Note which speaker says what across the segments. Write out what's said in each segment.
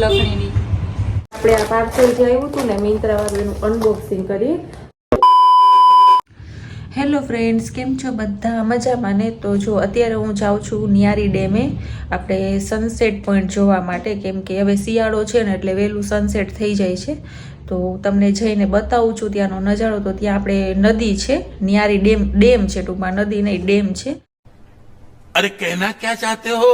Speaker 1: લખણીની આપણે આ પાર્સલ જે આવ્યું હતું ને મિંત્રા વાળું એનું અનબોક્સિંગ કરીએ. હેલો ફ્રેન્ડ્સ, કેમ છો બધા? મજામાં ને? તો જો અત્યારે હું જાઉં છું નિયારી ડેમે આપણે સનસેટ પોઈન્ટ જોવા માટે, કેમ કે હવે શિયાળો છે ને એટલે વહેલું સનસેટ થઈ જાય છે. તો તમને જઈને બતાવું છું ત્યાંનો નજારો. તો ત્યાં આપણે નદી છે, નિયારી ડેમ છે, ટૂંકમાં નદી નહીં ડેમ છે.
Speaker 2: અરે કહેના ક્યાં ચાહતે હો?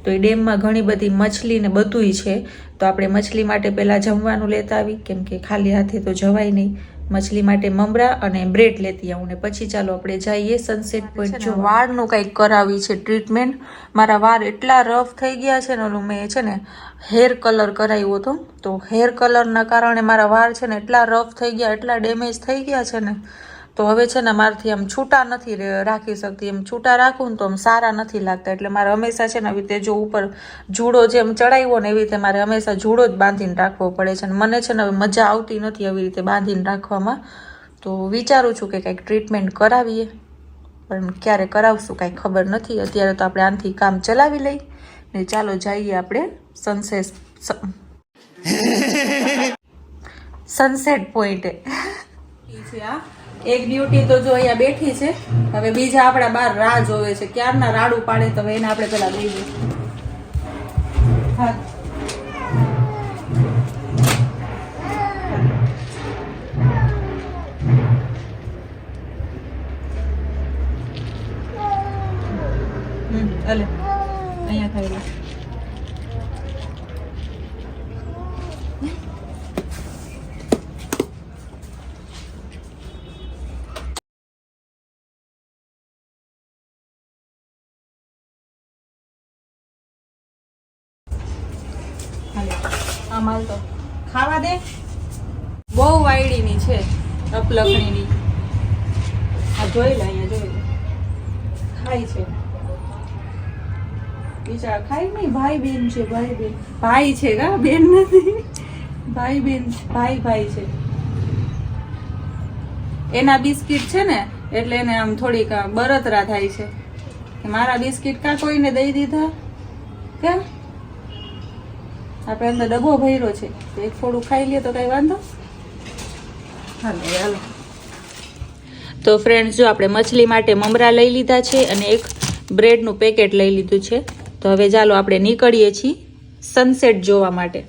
Speaker 1: તો એ ડેમમાં ઘણી બધી મછલી ને બધુંય છે. તો આપણે મછલી માટે પહેલાં જમવાનું લેતા આવી, કેમ કે ખાલી હાથે તો જવાય નહીં. મછલી માટે મમરા અને બ્રેડ લેતી આવું ને પછી ચાલો આપણે જઈએ સનસેટ પોઈન્ટ. જો વાળનું કંઈક કરાવી છે ટ્રીટમેન્ટ. મારા વાળ એટલા રફ થઈ ગયા છે ને, મેં છે ને હેર કલર કરાવ્યો હતો. તો હેર કલરના કારણે મારા વાળ છે ને એટલા રફ થઈ ગયા, એટલા ડેમેજ થઈ ગયા છે ને, તો હવે છે ને મારાથી આમ છૂટા નથી રાખી શકતી. એમ છૂટા રાખું ને તો આમ સારા નથી લાગતા. એટલે મારે હંમેશા છે ને આવી રીતે જો ઉપર જૂડો જેમ ચડાવ્યો ને એવી રીતે મારે હંમેશા જૂડો જ બાંધીને રાખવો પડે છે. અને મને છે ને હવે મજા આવતી નથી આવી રીતે બાંધીને રાખવામાં. તો વિચારું છું કે કંઈક ટ્રીટમેન્ટ કરાવીએ, પણ ક્યારે કરાવશું કાંઈ ખબર નથી. અત્યારે તો આપણે આનાથી કામ ચલાવી લઈ ને ચાલો જઈએ આપણે સનસેટ પોઈન્ટે. છે આ એક ડ્યુટી તો જો અહીંયા બેઠી છે, હવે બીજા આપણા બાર રાહ જોવે છે, ક્યારના રાડું પાડે તો એને આપણે પેલા દઈ દઈએ. હા અલે અહીંયા ખાઈ લે. અમાલ તો ખાવા દે, બહુ વાયડીની છે અપલખણીની. આ જોઈ લે, અહીંયા જોઈ લે, ખાય છે બિચારા. ખાય નહીં, ભાઈ બેન છે, ભાઈ બેન ભાઈ છે કા, બેન નથી, ભાઈ બેન ભાઈ છે. એના બિસ્કિટ છે ને એટલે એને આમ થોડીક બળતરા થાય છે કે મારા બિસ્કિટ કા કોઈને દઈ દીધા કે આપણે અંદર ડબ્બો ભર્યો છે તો એક થોડું ખાઈ લે તો કઈ વાંધો. હાલો તો ફ્રેન્ડ્સ, જો આપણે મછલી માટે મમરા લઈ લીધા છે અને એક બ્રેડનું પેકેટ લઈ લીધું છે. તો હવે ચાલો આપણે નીકળીએ છીએ સનસેટ જોવા માટે.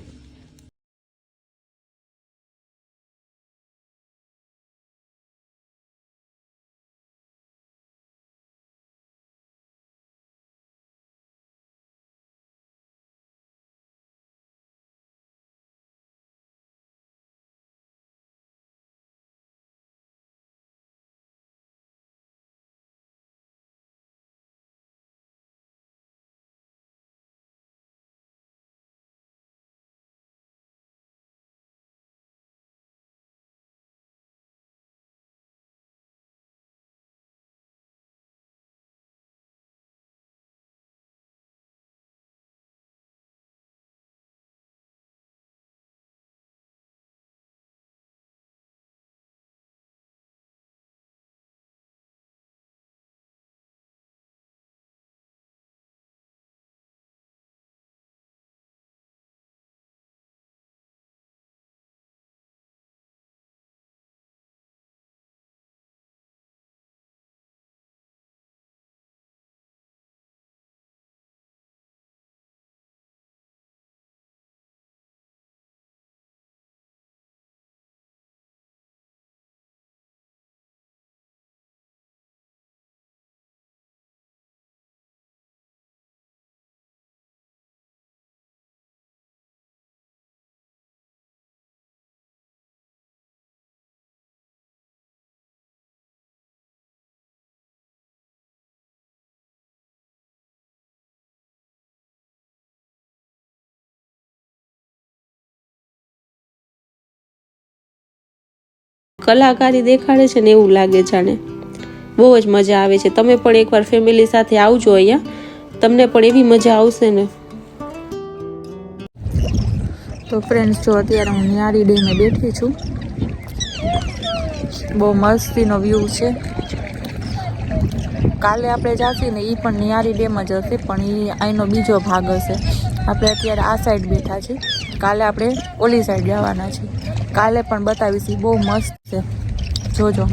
Speaker 1: કલાકારી દેખાડે છે ને એવું લાગે જાણે. બહુ જ મજા આવે છે. તમે પણ એકવાર ફેમિલી સાથે આવજો અહીંયા, તમને પણ એવી મજા આવશે ને. તો ફ્રેન્ડ્સ, જો અત્યારે હું નિયારી ડેમે બેઠી છું. બહુ મસ્તીનો વ્યૂ છે. કાલે આપણે જાશું ને એ પણ નિયારી ડેમ જ હશે, પણ એ અહીંનો બીજો ભાગ હશે. આપણે અત્યારે આ સાઈડ બેઠા છીએ, કાલે આપણે ઓલી સાઈડ જવાના છીએ. કાલે પણ બતાવીશ, બહુ મસ્ત છે, જોજો.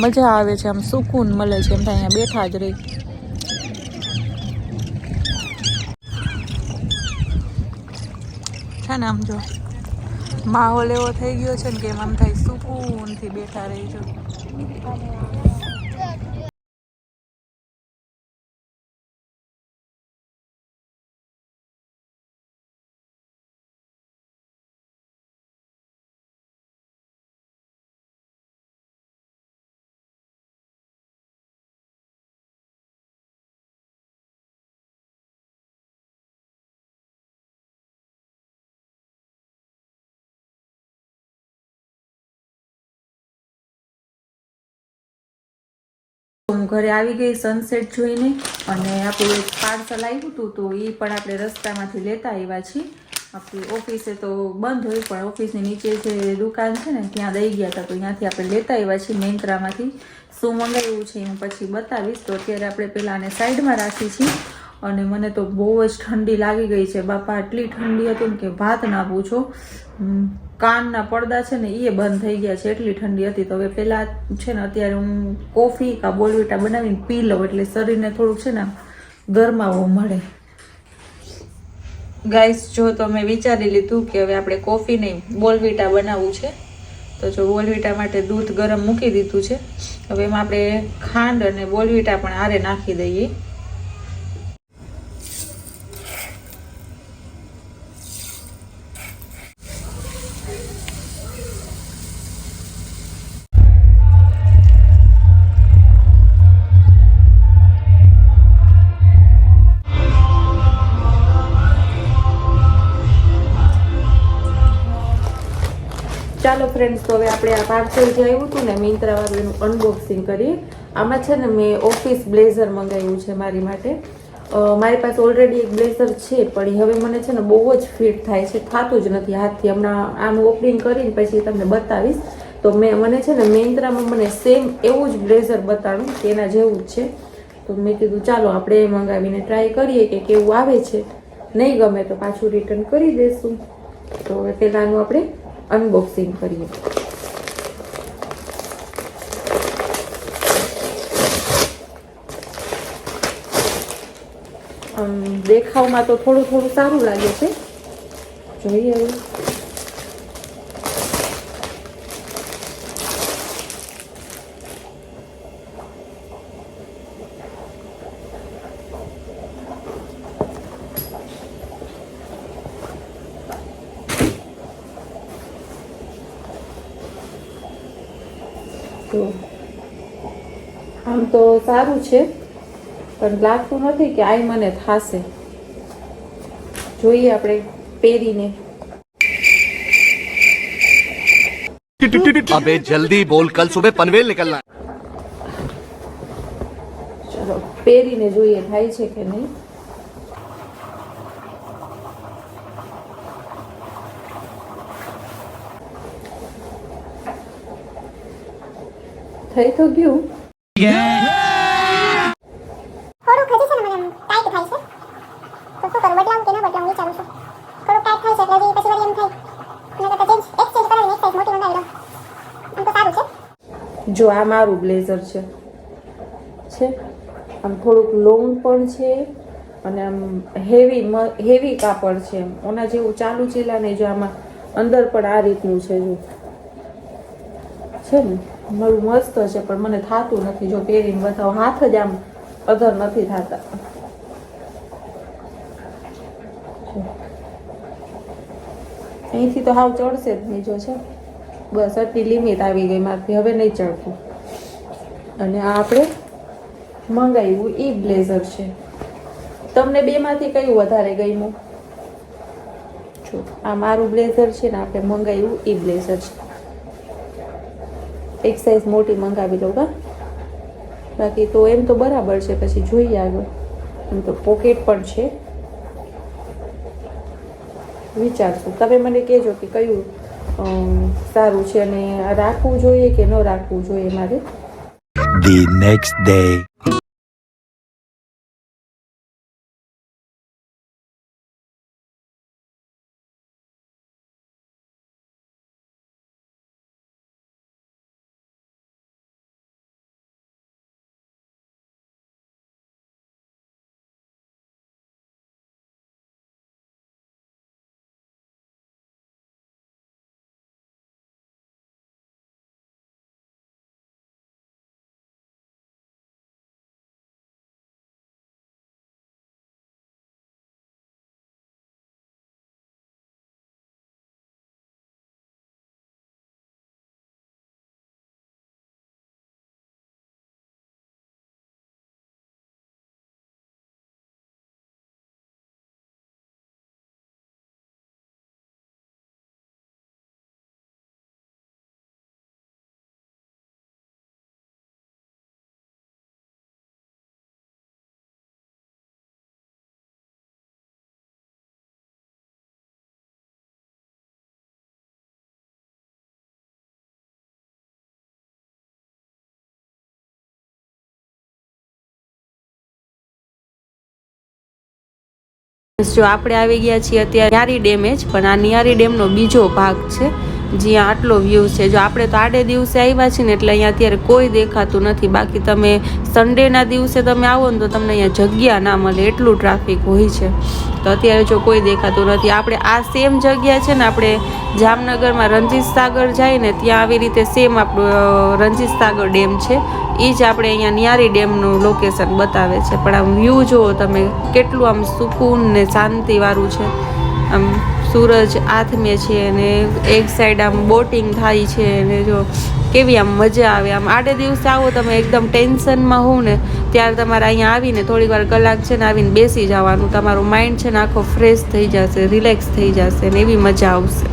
Speaker 1: મજા આવે છે, આમ સુકૂન મળે છે, એમ થાય અહીંયા બેઠા જ રહી. છે ને આમ જો માહોલ એવો થઈ ગયો છે ને કે આમ થાય સુકૂનથી બેઠા રહી. જો હું ઘરે આવી ગઈ સનસેટ જોઈને, અને આપણું એક પાર્સલ આવ્યું હતું તો એ પણ આપણે રસ્તામાંથી લેતા આવ્યા છીએ. આપણી ઓફિસે તો બંધ હોય, પણ ઓફિસની નીચે જે દુકાન છે ને ત્યાં દઈ ગયા હતા, તો ત્યાંથી આપણે લેતા આવ્યા છીએ મિંત્રામાંથી. શું મંગાવ્યું છે હું પછી બતાવીશ. તો અત્યારે આપણે પહેલાં આને સાઈડમાં રાખી છીએ, અને મને તો બહુ જ ઠંડી લાગી ગઈ છે બાપા. એટલી ઠંડી હતી ને કે વાત ના પૂછો. કાનના પડદા છે ને એ બંધ થઈ ગયા છે, એટલી ઠંડી હતી. તો હવે પહેલાં છે ને અત્યારે હું કોફી કા બોલવીટા બનાવીને પી લઉં, એટલે શરીરને થોડુંક છે ને ગરમાવો મળે. ગાઈસ, જો તો મેં વિચારી લીધું કે હવે આપણે કોફી નહીં બોલવીટા બનાવવું છે. તો જો બોલવીટા માટે દૂધ ગરમ મૂકી દીધું છે. હવે એમાં આપણે ખાંડ અને બોલવીટા પણ આરે નાખી દઈએ. ચાલો ફ્રેન્ડ્સ, તો હવે આપણે આ પાર્સલ જે આવ્યું હતું ને મિંત્રાવાળું એનું અનબોક્સિંગ કરીએ. આમાં છે ને મેં ઓફિસ બ્લેઝર મંગાવ્યું છે મારી માટે. મારી પાસે ઓલરેડી એક બ્લેઝર છે, પણ હવે મને છે ને બહુ જ ફિટ થાય છે, થતું જ નથી હાથથી. હમણાં આનું ઓપનિંગ કરીને પછી તમને બતાવીશ. તો મને છે ને મિંત્રામાં મને સેમ એવું જ બ્લેઝર બતાડું કે એના જેવું જ છે. તો મેં કીધું ચાલો આપણે એ મંગાવીને ટ્રાય કરીએ કે કેવું આવે છે. નહીં ગમે તો પાછું રિટર્ન કરી દઈશું. તો હવે પહેલાંનું આપણે અનબોક્સિંગ કરીએ. દેખાવમાં તો થોડું સારું લાગે છે, જોઈએ હવે. તો આમ તો સારું છે, પણ લાગતું નથી કે આઈ મને થાશે. જોઈએ આપણે પહેરીને.
Speaker 3: अबे जल्दी बोल, कल सुबह पनवेल निकलना है.
Speaker 1: ચલો પહેરીને જોઈએ થાય છે કે નહીં. થઈ તો ગયું.
Speaker 4: થોડું ખજી છે ને મને ટાઈટ થાય છે, તો શું કરું, બદલાવું કે ના બદલાવું વિચારું છું. થોડું ટાઈટ થાય છે એટલે હજી પછી વળી એમ થાય મને તો ચેન્જ કરાવીને એક સાઈઝ મોટી મંગાવી દઉં, એમ તો સારું છે.
Speaker 1: જો આ મારું બ્લેઝર છે, આમ થોડુંક લોંગ પણ છે, અને આમ હેવી કાપડ છે. ઓના જેવું ચાલુ ચીલા નહીં. જો આમાં અંદર પણ આ રીતનું છે, જો છે ને મારું મસ્ત છે, પણ મને થાતું નથી. જો પહેરીને બતાવો, હાથ જ આમ અધર નથી થતા. અહીંથી તો હાવ ચડશે જ નહીં. જો છે બસ આટલી લિમિટ આવી ગઈ મારથી, હવે નહીં ચડતું. અને આ આપણે મંગાવ્યું એ બ્લેઝર છે. તમને બેમાંથી કયું વધારે ગમ્યું? જો આ મારું બ્લેઝર છે ને આપણે મંગાવ્યું એ બ્લેઝર છે. એક સાઈઝ મોટી મંગાવી લઉં કા. બાકી તો એમ તો બરાબર છે, પછી જોઈએ આગળ. એમ તો પોકેટ પણ છે, વિચારશું. તમે મને કહેજો કે કયું સારું છે, અને રાખવું જોઈએ કે ન રાખવું જોઈએ મારે.
Speaker 3: The next day.
Speaker 5: જો આપણે આવી ગયા છીએ અત્યારે નિયારી ડેમે જ, પણ આ નિયારી ડેમનો બીજો ભાગ છે જ્યાં આટલો વ્યૂ છે. જો આપણે તો આડે દિવસે આવ્યા છીએ ને એટલે અહીંયા અત્યારે કોઈ દેખાતું નથી. બાકી તમે સન્ડેના દિવસે તમે આવો ને તો તમને અહીંયા જગ્યા ના મળે, એટલું ટ્રાફિક હોય છે. તો અત્યારે જો કોઈ દેખાતું નથી. આપણે આ સેમ જગ્યા છે ને, આપણે જામનગરમાં રણજીત સાગર જાય ને ત્યાં આવી રીતે સેમ આપણું રણજીત સાગર ડેમ છે, એ જ આપણે અહીંયા નિયારી ડેમનું લોકેશન બતાવે છે. પણ આમ વ્યૂ જુઓ તમે, કેટલું આમ સુકૂન ને શાંતિવાળું છે. આમ સૂરજ આથમે છે અને એક સાઈડ આમ બોટિંગ થાય છે અને જો કેવી આમ મજા આવે. આમ આડે દિવસે આવો તમે એકદમ ટેન્શનમાં હોવ ને ત્યારે તમારે અહીંયા આવીને થોડીક વાર કલાક છે ને આવીને બેસી જવાનું, તમારું માઇન્ડ છે ને આખો ફ્રેશ થઈ જશે, રિલેક્સ થઈ જશે ને એવી મજા આવશે.